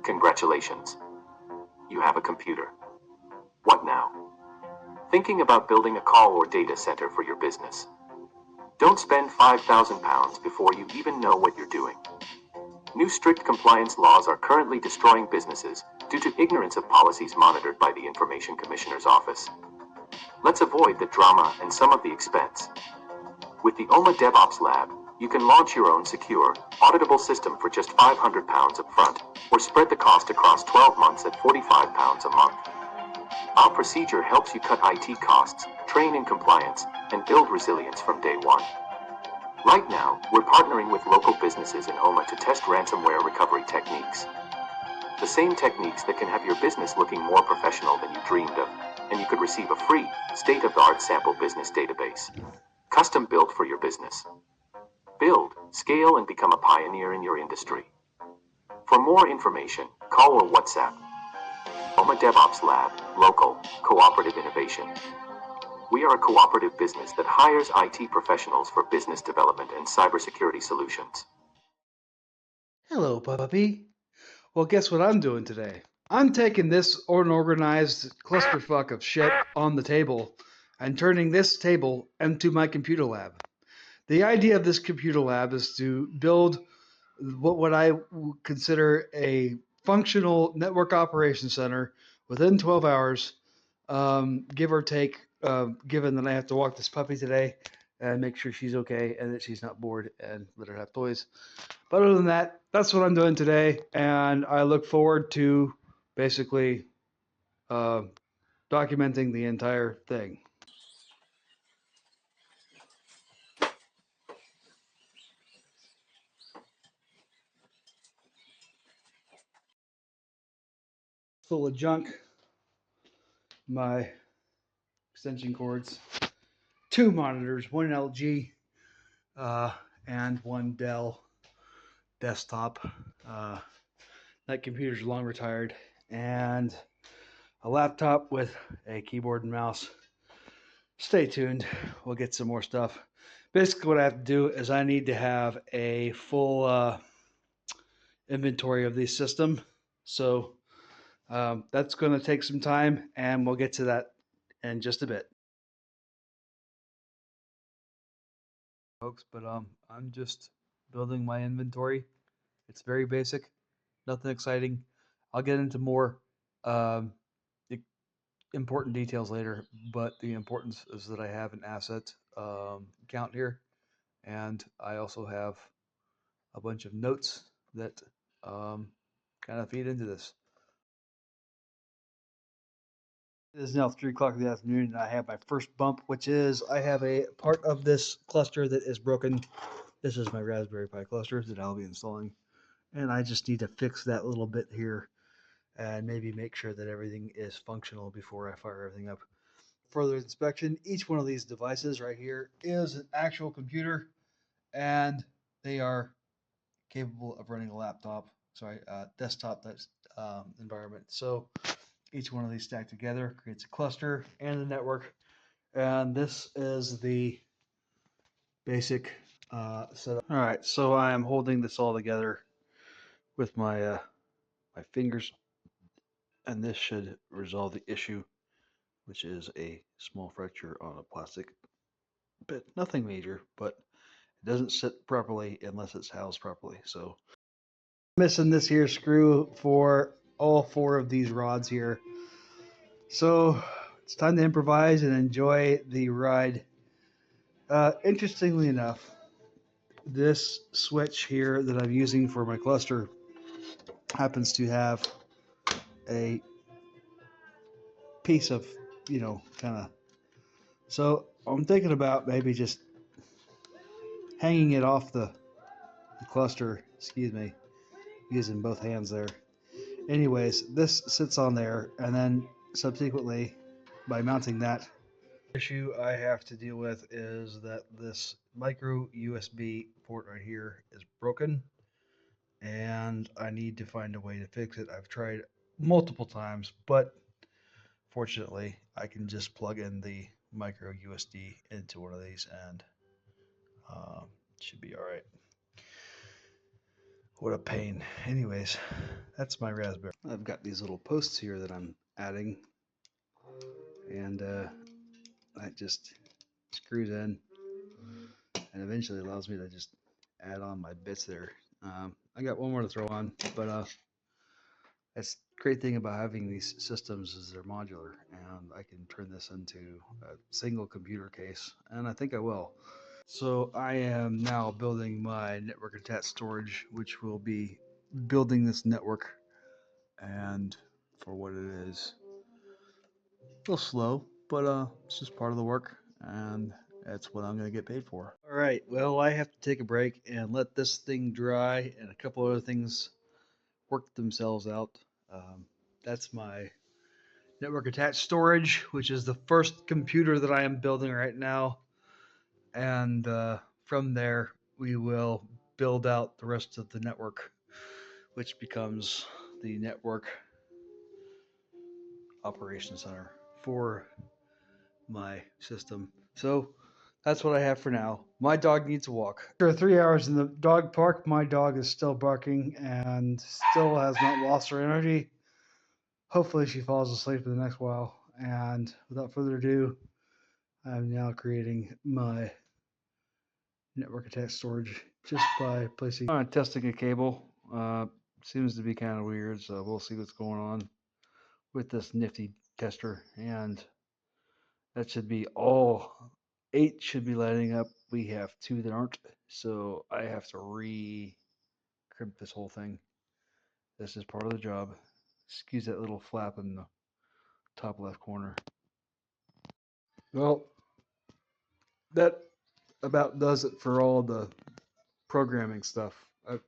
Congratulations. You have a computer. What now? Thinking about building a call or data center for your business? Don't spend £5,000 before you even know what you're doing. New strict compliance laws are currently destroying businesses due to ignorance of policies monitored by the Information Commissioner's Office. Let's avoid the drama and some of the expense. With the OMA DevOps Lab, you can launch your own secure, auditable system for just £500 upfront, or spread the cost across 12 months at £45 a month. Our procedure helps you cut IT costs, train in compliance, and build resilience from day one. Right now, we're partnering with local businesses in OMA to test ransomware recovery techniques. The same techniques that can have your business looking more professional than you dreamed of, and you could receive a free, state-of-the-art sample business database. Custom built for your business. Build, scale, and become a pioneer in your industry. For more information, call or WhatsApp. OMA DevOps Lab, local, cooperative innovation. We are a cooperative business that hires IT professionals for business development and cybersecurity solutions. Hello, puppy. Well, guess what I'm doing today? I'm taking this unorganized clusterfuck of shit on the table and turning this table into my computer lab. The idea of this computer lab is to build what I consider a functional network operations center within 12 hours, give or take, given that I have to walk this puppy today and make sure she's okay and that she's not bored and let her have toys. But other than that, that's what I'm doing today, and I look forward to basically documenting the entire thing. Full of junk, my extension cords, 2 monitors, one LG and one Dell desktop. That computer's long retired, and a laptop with a keyboard and mouse. Stay tuned, we'll get some more stuff. Basically what I have to do is I need to have a full inventory of the system. So that's going to take some time, and we'll get to that in just a bit. Folks, but I'm just building my inventory. It's very basic, nothing exciting. I'll get into more important details later, but the importance is that I have an asset count here, and I also have a bunch of notes that kind of feed into this. It is now 3 o'clock in the afternoon, and I have my first bump, which is I have a part of this cluster that is broken. This is my Raspberry Pi cluster that I'll be installing, and I just need to fix that little bit here and maybe make sure that everything is functional before I fire everything up. Further inspection, each one of these devices right here is an actual computer, and they are capable of running a laptop, desktop environment. So each one of these stacked together creates a cluster and a network, and this is the basic setup. All right, so I am holding this all together with my my fingers, and this should resolve the issue, which is a small fracture on a plastic bit. Nothing major, but it doesn't sit properly unless it's housed properly. So missing this here screw for all 4 of these rods here. So it's time to improvise and enjoy the ride. Interestingly enough, this switch here that I'm using for my cluster happens to have a piece of, kind of. So I'm thinking about maybe just hanging it off the cluster, using both hands there. Anyways, this sits on there, and then subsequently, by mounting that, issue I have to deal with is that this micro USB port right here is broken, and I need to find a way to fix it. I've tried multiple times, but fortunately I can just plug in the micro USB into one of these, and it should be all right. What a pain. Anyways, that's my Raspberry. I've got these little posts here that I'm adding, and that just screws in and eventually allows me to just add on my bits there. I got one more to throw on, but that's the great thing about having these systems is they're modular, and I can turn this into a single computer case, and I think I will. So I am now building my network attached storage, which will be building this network, and for what it is, a little slow, but it's just part of the work, and that's what I'm going to get paid for. All right, well, I have to take a break and let this thing dry and a couple other things work themselves out. Um, that's my network attached storage, which is the first computer that I am building right now. And from there, we will build out the rest of the network, which becomes the network operation center for my system. So that's what I have for now. My dog needs a walk. After 3 hours in the dog park, my dog is still barking and still has not lost her energy. Hopefully she falls asleep in the next while. And without further ado, I'm now creating my network attached storage just by placing testing a cable. Seems to be kind of weird, so we'll see what's going on with this nifty tester. And that should be all 8 should be lighting up. We have 2 that aren't, so I have to re-crimp this whole thing. This is part of the job. Excuse that little flap in the top left corner. Well, that about does it for all the programming stuff. I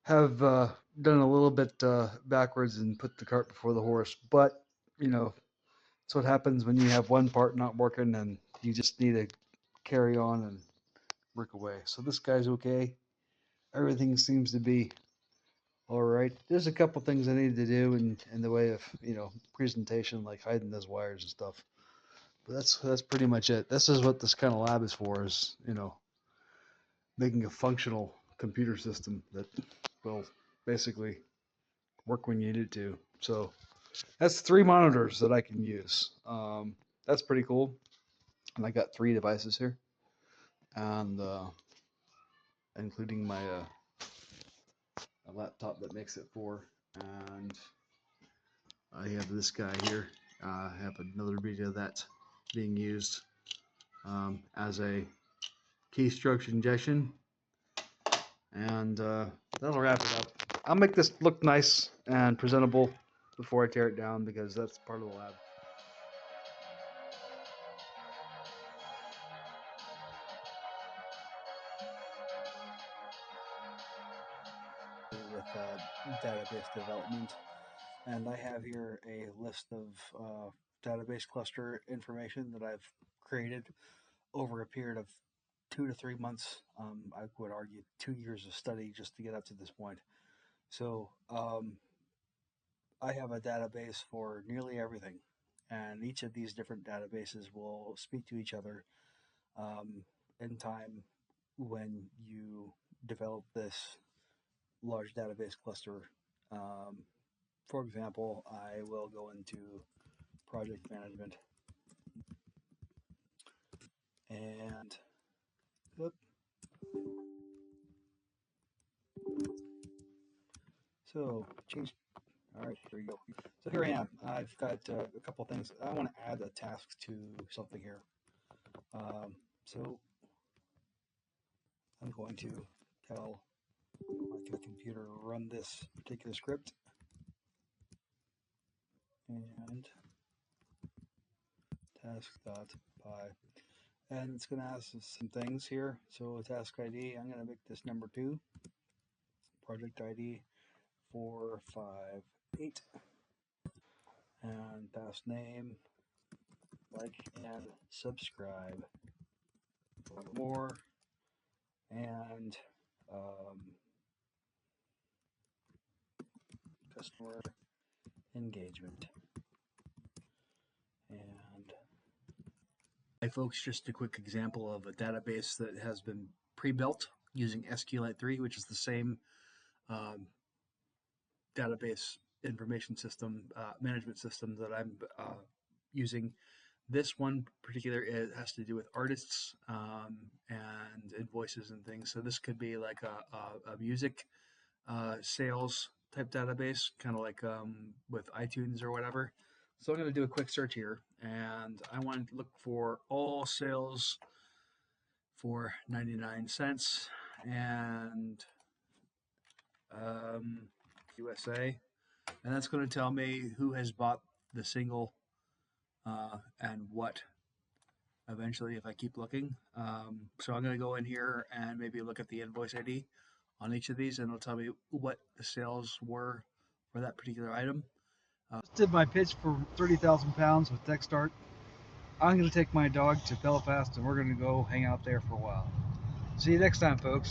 have done a little bit backwards and put the cart before the horse, but you know, that's what happens when you have one part not working and you just need to carry on and work away. So this guy's okay. Everything seems to be all right. There's a couple things I need to do in the way of, presentation, like hiding those wires and stuff. But that's pretty much it. This is what this kind of lab is for, is, making a functional computer system that will basically work when you need it to. So that's 3 monitors that I can use. That's pretty cool. And I got 3 devices here, and including my a laptop that makes it 4. And I have this guy here. I have another video of that being used as a keystroke injection, and that'll wrap it up. I'll make this look nice and presentable before I tear it down, because that's part of the lab. With database development, and I have here a list of database cluster information that I've created over a period of 2 to 3 months. I would argue 2 years of study just to get up to this point. So I have a database for nearly everything, and each of these different databases will speak to each other in time when you develop this large database cluster. For example, I will go into project management and so change. All right, here we go. So here I am. I've got a couple things. I want to add a task to something here. So I'm going to tell my computer run this particular script, and task.py, and it's going to ask us some things here. So task ID, I'm going to make this number 2, project ID 458, and task name, like and subscribe for more, and customer engagement. And hi folks, just a quick example of a database that has been pre-built using SQLite 3, which is the same database information system, management system that I'm using. This one particular has to do with artists and invoices and things. So this could be like a music sales type database, kind of like with iTunes or whatever. So I'm going to do a quick search here, and I want to look for all sales for 99 cents and USA, and that's going to tell me who has bought the single and what eventually if I keep looking. So I'm going to go in here and maybe look at the invoice ID on each of these, and it'll tell me what the sales were for that particular item. Just did my pitch for 30,000 pounds with Techstart. I'm going to take my dog to Belfast, and we're going to go hang out there for a while. See you next time, folks.